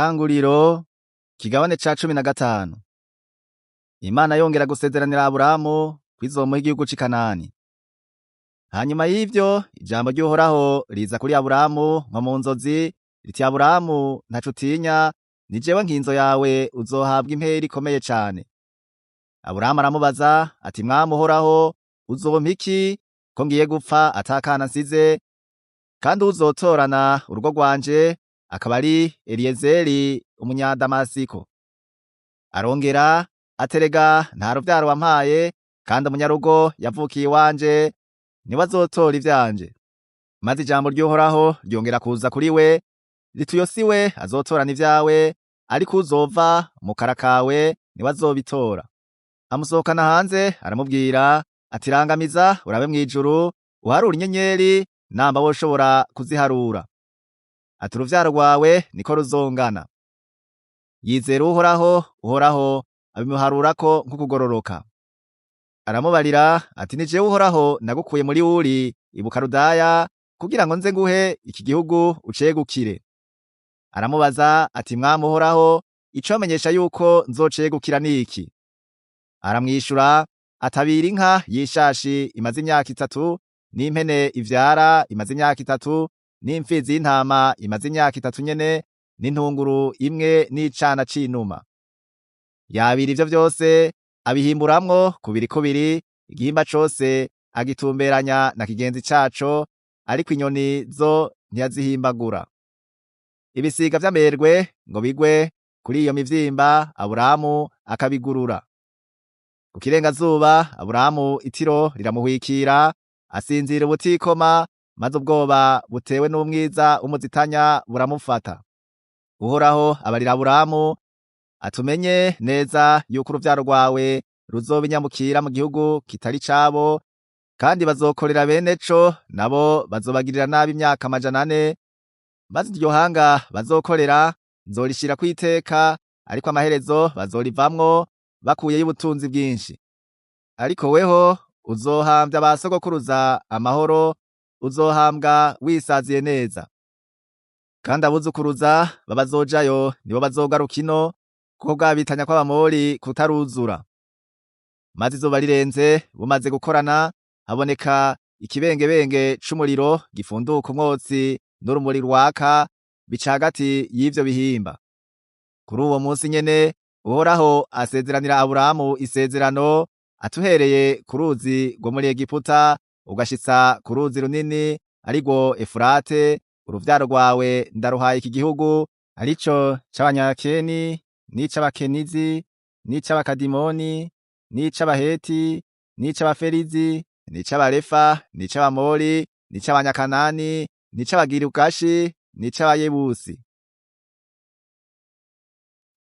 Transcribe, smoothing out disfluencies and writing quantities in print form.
Itanguriro ikigabane ca 15. Imana yongera gusezeranira Aburamu ko izomuha igihugu c'i Kanani. Hanyuma y'ivyo ijambo ry'Uhoraho riza kuri Aburamu nko mu nzozi riti, Aburamu ntaco utinya, ni jewe nkinzo yawe, uzohabwa impera ikomeye cane. Aburamu aramubaza ati, Mwami Uhoraho, uzompa iki ko ngiye gupfa ata kana nsize, kandi uzotorana urugo rwanje akaba ari Eliyezeri umunyadamasiko? Arongera ati, erega nta ruvyaro wampaye, kandi umunyarugo yavukiye iwanje niwe azotora ivyanje. Maze ijambo ry'Uhoraho ryongera kuza kuri we riti, uyo si we azotorana ivyawe, ariko uzova mu kara kawe niwe azobitora. Amusohokana hanze aramubwira ati, rangamiza urabe mw'ijuru, uharure inyenyeri namba woshobora kuziharura. Ati, uruvyaro rwawe niko ruzongana. Yizera Uhoraho, Uhoraho abimuharurako nk'ukugororoka. Aramubarira ati, ni jewe Uhoraho nagukuye muri Uri i Bukaludaya kugira ngo nze nguhe iki gihugu ucegukire. Aramubaza ati, Mwami Uhoraho, icomenyesha yuko nzocegukira ni iki? Aramwishura ati, abira inka y'ishashi imaze imyaka 3, n'impene ivyara imaze imyaka 3, n'imfizi y'intama imaze imyaka 3 nyene, n'intunguru imwe n'icana c'inuma. Yabira ivyo vyose abihimburamwo kubiri, igihimba cose agitumberanya na kigenzi caco, ariko inyoni zo ntiyazihimbagura. Ibisiga vy'amerwe ngo bigwe kuri iyo mivyimba, Aburamu akabigurura. Ku kirengazuba Aburamu itiro riramuhwikira, asinzira ubutikoma, maze ubwoba butewe n'umwiza w'umuzitanya buramufata. Uhoraho abarira Aburamu ati, umenye neza yuko uruvyaro rwawe ruzoba inyamukira mu gihugu kitari cabo, kandi bazokorera bene co, nabo bazobagirira nabi imyaka 400, maze iryo hanga bazokorera nzorishirako iteka, ariko amaherezo bazorivamwo bakuyeyo ubutunzi bwinshi. Ariko weho uzohamvya ba sogokuruza amahoro, uzohambwa wisaziye neza. Kandi abuzukuruza babazojayo nibo bazogaruka ino, kuko bwabitanya kw'Abamori kutaruzura. Maze izuba rirenze bumaze gukorana, haboneka ikibengebenge c'umuriro gifunduka umwotsi n'urumuri rwaka bica hagati y'ivyo bihimba. Kuri uwo munsi nyene Uhoraho asezeranira Aburamu isezerano, atuhereye ku ruzi rwo muri Egiputa ugashitsa ku ruzi runini arirwo Efurate, uruvyaro rwawe ndaruhaye iki gihugu, arico c'Abanyakeni, n'ic'Abakenizi, n'ic'Abakadimoni, n'ic'Abaheti, n'ic'Abaferizi, n'ic'Abarefa, n'ic'Abamori, n'ic'Abanyakanani, n'ic'Abagirugashi, n'ic'Abayebusi.